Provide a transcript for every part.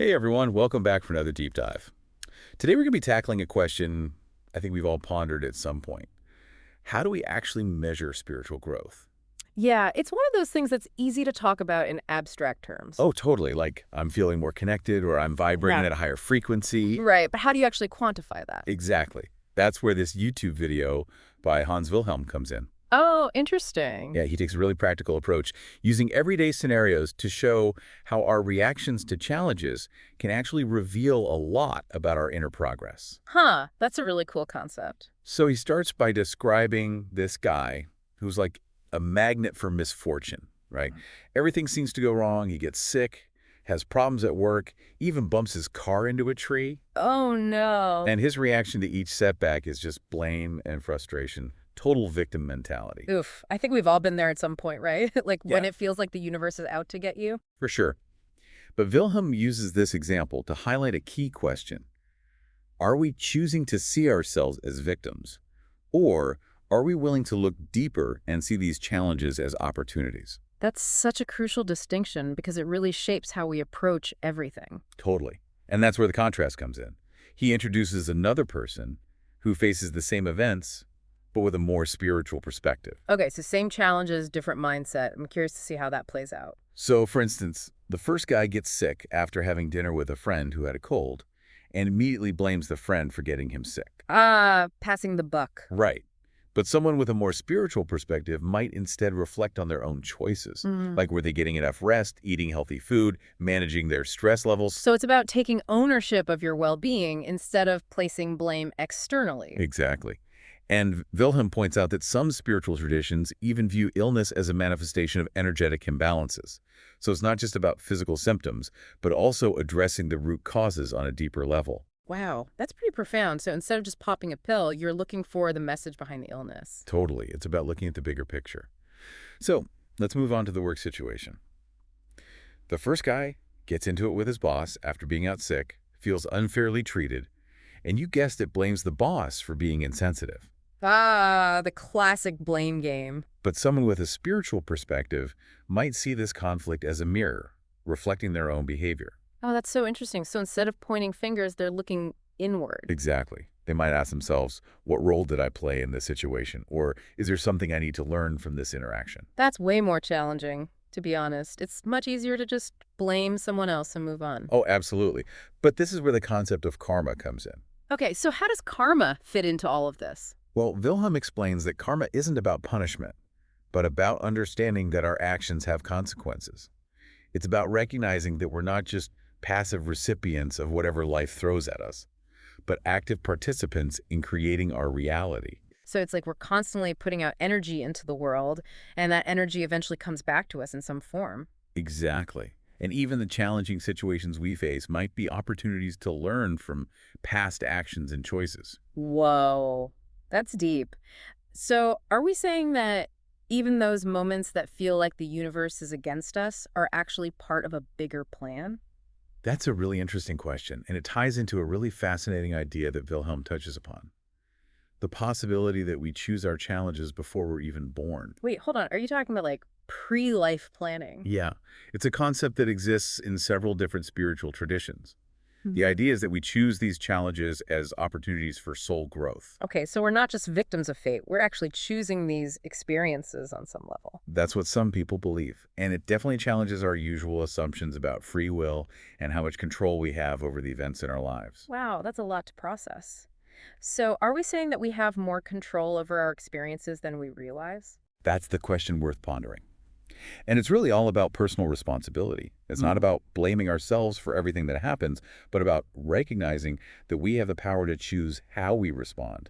Hey everyone, welcome back for another deep dive. Today we're going to be tackling a question I think we've all pondered at some point. How do we actually measure spiritual growth? Yeah, it's one of those things that's easy to talk about in abstract terms. Oh, totally. Like I'm feeling more connected or I'm vibrating Yeah. at a higher frequency. Right, but how do you actually quantify that? Exactly. That's where this YouTube video by Hans Wilhelm comes in. Oh, interesting. Yeah, he takes a really practical approach, using everyday scenarios to show how our reactions to challenges can actually reveal a lot about our inner progress. Huh, that's a really cool concept. So he starts by describing this guy who's like a magnet for misfortune, right? Everything seems to go wrong. He gets sick, has problems at work, even bumps his car into a tree. Oh, no. And his reaction to each setback is just blame and frustration, total victim mentality. Oof, I think we've all been there at some point, right? Like when Yeah, it feels like the universe is out to get you. for sure. But Wilhelm uses this example to highlight a key question. Are we choosing to see ourselves as victims? Or are we willing to look deeper and see these challenges as opportunities? That's such a crucial distinction because it really shapes how we approach everything. Totally. And that's where the contrast comes in. He introduces another person who faces the same events, but with a more spiritual perspective. Okay, so same challenges, different mindset. I'm curious to see how that plays out. So, for instance, the first guy gets sick after having dinner with a friend who had a cold and immediately blames the friend for getting him sick. Passing the buck. Right. But someone with a more spiritual perspective might instead reflect on their own choices. Like, were they getting enough rest, eating healthy food, managing their stress levels? So it's about taking ownership of your well-being instead of placing blame externally. Exactly. And Wilhelm points out that some spiritual traditions even view illness as a manifestation of energetic imbalances. So it's not just about physical symptoms, but also addressing the root causes on a deeper level. Wow, that's pretty profound. So instead of just popping a pill, you're looking for the message behind the illness. Totally. It's about looking at the bigger picture. So let's move on to the work situation. The first guy gets into it with his boss after being out sick, feels unfairly treated, and you guessed it, blames the boss for being insensitive. The classic blame game. But someone with a spiritual perspective might see this conflict as a mirror, reflecting their own behavior. Oh, that's so interesting. So instead of pointing fingers, they're looking inward. Exactly. They might ask themselves, what role did I play in this situation? Or is there something I need to learn from this interaction? That's way more challenging, to be honest. It's much easier to just blame someone else and move on. Oh, absolutely. But this is where the concept of karma comes in. Okay, so how does karma fit into all of this? Well, Wilhelm explains that karma isn't about punishment, but about understanding that our actions have consequences. It's about recognizing that we're not just passive recipients of whatever life throws at us, but active participants in creating our reality. So it's like we're constantly putting out energy into the world, and that energy eventually comes back to us in some form. Exactly. And even the challenging situations we face might be opportunities to learn from past actions and choices. Whoa, that's deep. So are we saying that even those moments that feel like the universe is against us are actually part of a bigger plan? That's a really interesting question, and it ties into a really fascinating idea that Wilhelm touches upon. The possibility that we choose our challenges before we're even born. Wait, hold on. Are you talking about like pre-life planning? Yeah, it's a concept that exists in several different spiritual traditions. Hmm. The idea is that we choose these challenges as opportunities for soul growth. Okay, so we're not just victims of fate. We're actually choosing these experiences on some level. That's what some people believe, and it definitely challenges our usual assumptions about free will and how much control we have over the events in our lives. Wow, that's a lot to process. So are we saying that we have more control over our experiences than we realize? That's the question worth pondering. And it's really all about personal responsibility. It's not about blaming ourselves for everything that happens, but about recognizing that we have the power to choose how we respond.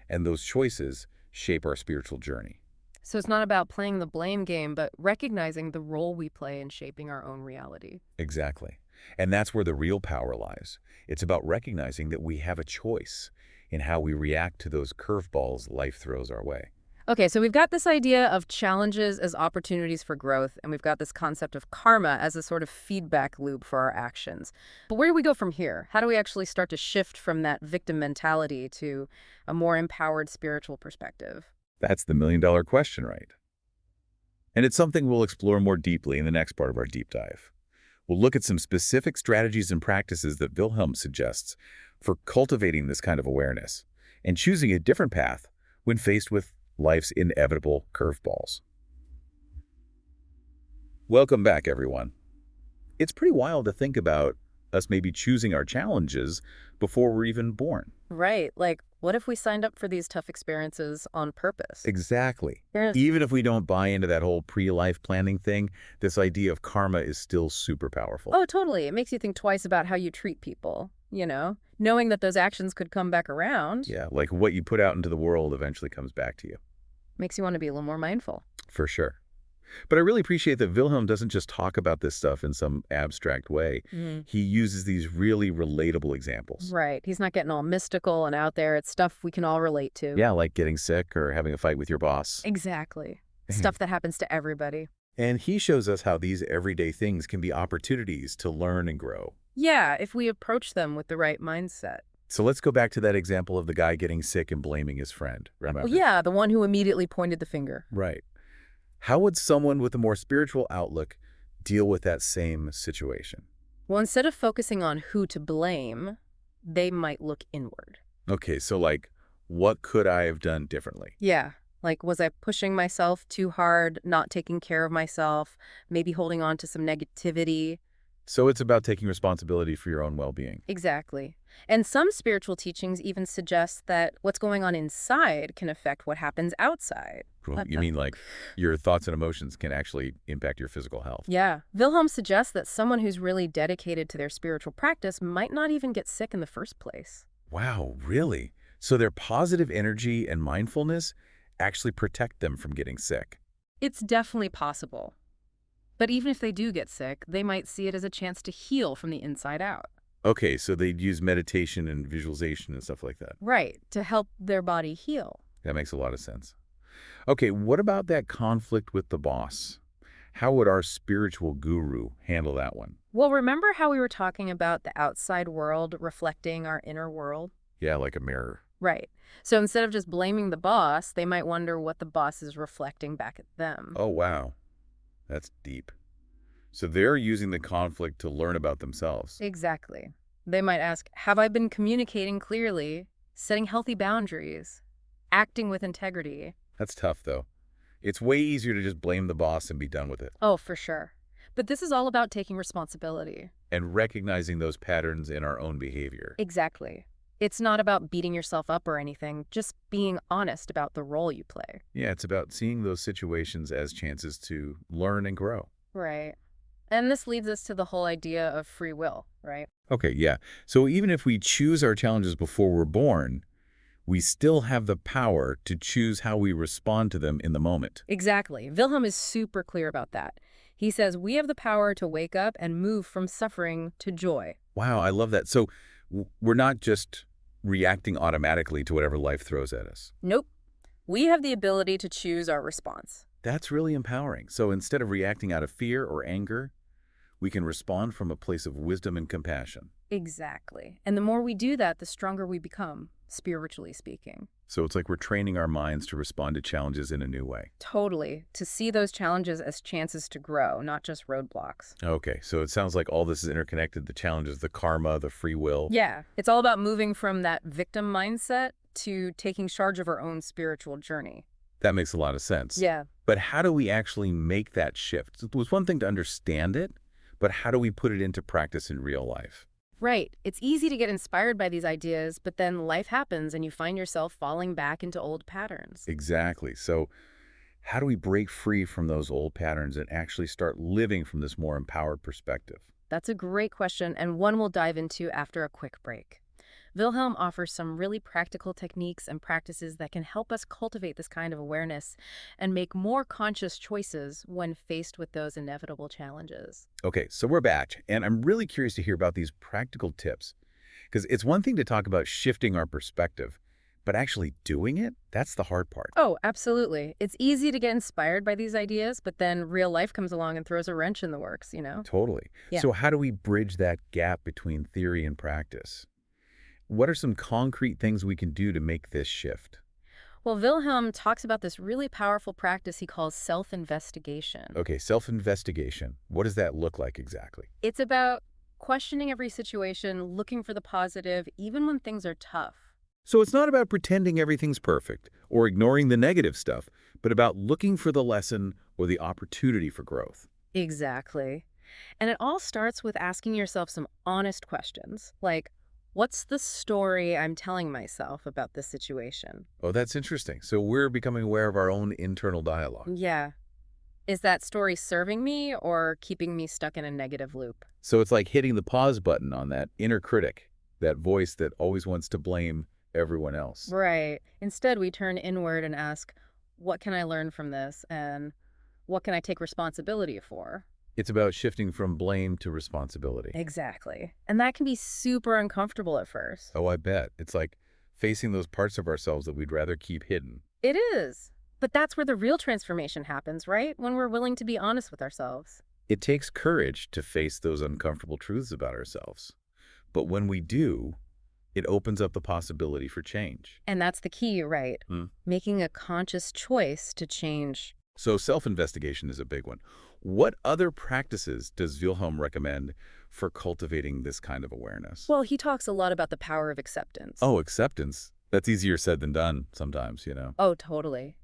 And those choices shape our spiritual journey. So it's not about playing the blame game, but recognizing the role we play in shaping our own reality. Exactly. And that's where the real power lies. It's about recognizing that we have a choice in how we react to those curveballs life throws our way. Okay, so we've got this idea of challenges as opportunities for growth, and we've got this concept of karma as a sort of feedback loop for our actions. But where do we go from here? How do we actually start to shift from that victim mentality to a more empowered spiritual perspective? That's the million-dollar question, right? And it's something we'll explore more deeply in the next part of our deep dive. We'll look at some specific strategies and practices that Wilhelm suggests for cultivating this kind of awareness and choosing a different path when faced with life's inevitable curveballs. Welcome back, everyone. It's pretty wild to think about us maybe choosing our challenges before we're even born. Right. Like, what if we signed up for these tough experiences on purpose? Exactly. There's Even if we don't buy into that whole pre-life planning thing, this idea of karma is still super powerful. Oh, totally. It makes you think twice about how you treat people, knowing that those actions could come back around. Yeah, like what you put out into the world eventually comes back to you. Makes you want to be a little more mindful. For sure. But I really appreciate that Wilhelm doesn't just talk about this stuff in some abstract way. He uses these really relatable examples. Right. He's not getting all mystical and out there. It's stuff we can all relate to. Yeah, like getting sick or having a fight with your boss. Exactly. Stuff that happens to everybody. And he shows us how these everyday things can be opportunities to learn and grow. Yeah, if we approach them with the right mindset. So let's go back to that example of the guy getting sick and blaming his friend. Remember? Well, yeah, the one who immediately pointed the finger. Right. How would someone with a more spiritual outlook deal with that same situation? Well, instead of focusing on who to blame, they might look inward. Okay, so like, what could I have done differently? Yeah. Like, was I pushing myself too hard, not taking care of myself, maybe holding on to some negativity? So it's about taking responsibility for your own well-being. Exactly. And some spiritual teachings even suggest that what's going on inside can affect what happens outside. Well, you mean like your thoughts and emotions can actually impact your physical health? Yeah. Wilhelm suggests that someone who's really dedicated to their spiritual practice might not even get sick in the first place. Wow, really? So their positive energy and mindfulness actually protect them from getting sick? It's definitely possible. But even if they do get sick, they might see it as a chance to heal from the inside out. Okay, so they'd use meditation and visualization and stuff like that. Right, to help their body heal. That makes a lot of sense. Okay, what about that conflict with the boss? How would our spiritual guru handle that one? Well, remember how we were talking about the outside world reflecting our inner world? Yeah, like a mirror. Right. So instead of just blaming the boss, they might wonder what the boss is reflecting back at them. Oh, wow. That's deep. So they're using the conflict to learn about themselves. Exactly. They might ask, have I been communicating clearly, setting healthy boundaries, acting with integrity? That's tough, though. It's way easier to just blame the boss and be done with it. Oh, for sure. But this is all about taking responsibility. And recognizing those patterns in our own behavior. Exactly. It's not about beating yourself up or anything, just being honest about the role you play. Yeah, it's about seeing those situations as chances to learn and grow. Right. And this leads us to the whole idea of free will, right? Okay, yeah. So even if we choose our challenges before we're born, we still have the power to choose how we respond to them in the moment. Exactly. Wilhelm is super clear about that. He says we have the power to wake up and move from suffering to joy. Wow, I love that. So we're not just reacting automatically to whatever life throws at us. Nope. We have the ability to choose our response. That's really empowering. So instead of reacting out of fear or anger, we can respond from a place of wisdom and compassion. Exactly. And the more we do that, the stronger we become, spiritually speaking. So it's like we're training our minds to respond to challenges in a new way. Totally. To see those challenges as chances to grow, not just roadblocks. Okay, so it sounds like all this is interconnected. The challenges, the karma, the free will. Yeah. It's all about moving from that victim mindset to taking charge of our own spiritual journey. That makes a lot of sense. Yeah. But how do we actually make that shift? It was one thing to understand it, but how do we put it into practice in real life? Right. It's easy to get inspired by these ideas, but then life happens and you find yourself falling back into old patterns. Exactly. So how do we break free from those old patterns and actually start living from this more empowered perspective? That's a great question, and one we'll dive into after a quick break. Wilhelm offers some really practical techniques and practices that can help us cultivate this kind of awareness and make more conscious choices when faced with those inevitable challenges. Okay, so we're back, and I'm really curious to hear about these practical tips. Because it's one thing to talk about shifting our perspective, but actually doing it, that's the hard part. Oh, absolutely. It's easy to get inspired by these ideas, but then real life comes along and throws a wrench in the works, Totally. Yeah. So how do we bridge that gap between theory and practice? What are some concrete things we can do to make this shift? Well, Wilhelm talks about this really powerful practice he calls self-investigation. Okay, self-investigation. What does that look like exactly? It's about questioning every situation, looking for the positive, even when things are tough. So it's not about pretending everything's perfect or ignoring the negative stuff, but about looking for the lesson or the opportunity for growth. Exactly. And it all starts with asking yourself some honest questions, like, what's the story I'm telling myself about this situation? Oh, that's interesting. So we're becoming aware of our own internal dialogue. Yeah. Is that story serving me or keeping me stuck in a negative loop? So it's like hitting the pause button on that inner critic, that voice that always wants to blame everyone else. Right. Instead, we turn inward and ask, what can I learn from this? And what can I take responsibility for? It's about shifting from blame to responsibility. Exactly. And that can be super uncomfortable at first. Oh, I bet. It's like facing those parts of ourselves that we'd rather keep hidden. It is. But that's where the real transformation happens, right? When we're willing to be honest with ourselves. It takes courage to face those uncomfortable truths about ourselves. But when we do, it opens up the possibility for change. And that's the key, right? Hmm. Making a conscious choice to change. So self-investigation is a big one. What other practices does Wilhelm recommend for cultivating this kind of awareness? Well, he talks a lot about the power of acceptance. Oh, acceptance. That's easier said than done sometimes, you know. Oh, totally.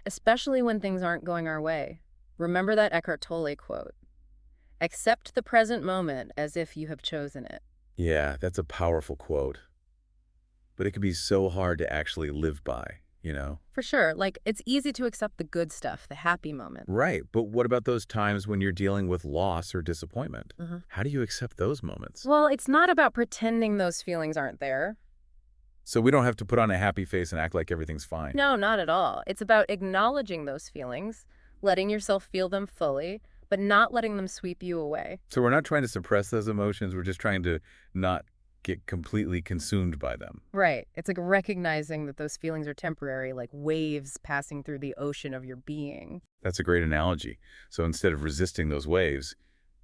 Especially when things aren't going our way. Remember that Eckhart Tolle quote. Accept the present moment as if you have chosen it. Yeah, that's a powerful quote. But it can be so hard to actually live by, you know? For sure. Like, it's easy to accept the good stuff, the happy moment. Right, but what about those times when you're dealing with loss or disappointment? Mhm. How do you accept those moments? Well, it's not about pretending those feelings aren't there. So we don't have to put on a happy face and act like everything's fine. No, not at all. It's about acknowledging those feelings, letting yourself feel them fully, but not letting them sweep you away. So we're not trying to suppress those emotions, we're just trying to not get completely consumed by them. Right. It's like recognizing that those feelings are temporary, like waves passing through the ocean of your being. That's a great analogy. So instead of resisting those waves,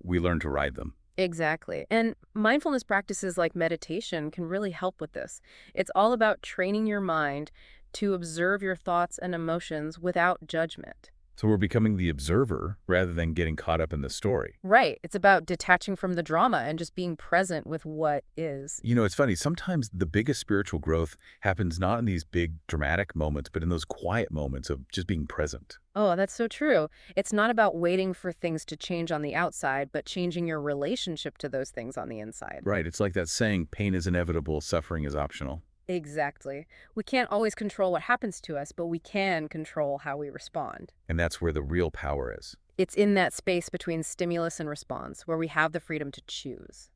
we learn to ride them. Exactly. And mindfulness practices like meditation can really help with this. It's all about training your mind to observe your thoughts and emotions without judgment. So we're becoming the observer rather than getting caught up in the story. Right. It's about detaching from the drama and just being present with what is. You know, it's funny. Sometimes the biggest spiritual growth happens not in these big dramatic moments, but in those quiet moments of just being present. Oh, that's so true. It's not about waiting for things to change on the outside, but changing your relationship to those things on the inside. Right. It's like that saying, pain is inevitable, suffering is optional. Exactly. We can't always control what happens to us, but we can control how we respond. And that's where the real power is. It's in that space between stimulus and response where we have the freedom to choose.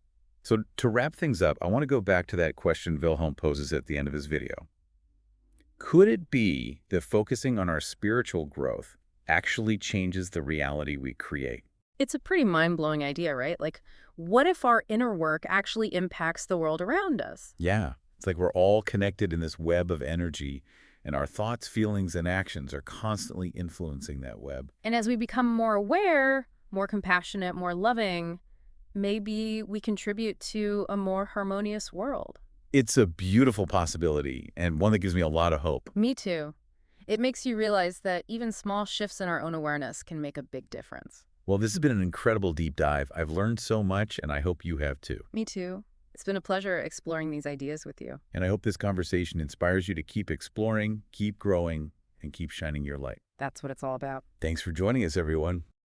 So to wrap things up, I want to go back to that question Wilhelm poses at the end of his video. Could it be that focusing on our spiritual growth actually changes the reality we create? It's a pretty mind-blowing idea, right? Like, what if our inner work actually impacts the world around us? Yeah. It's like we're all connected in this web of energy, and our thoughts, feelings, and actions are constantly influencing that web. And as we become more aware, more compassionate, more loving, maybe we contribute to a more harmonious world. It's a beautiful possibility, and one that gives me a lot of hope. Me too. It makes you realize that even small shifts in our own awareness can make a big difference. Well, this has been an incredible deep dive. I've learned so much, and I hope you have too. Me too. It's been a pleasure exploring these ideas with you. And I hope this conversation inspires you to keep exploring, keep growing, and keep shining your light. That's what it's all about. Thanks for joining us, everyone.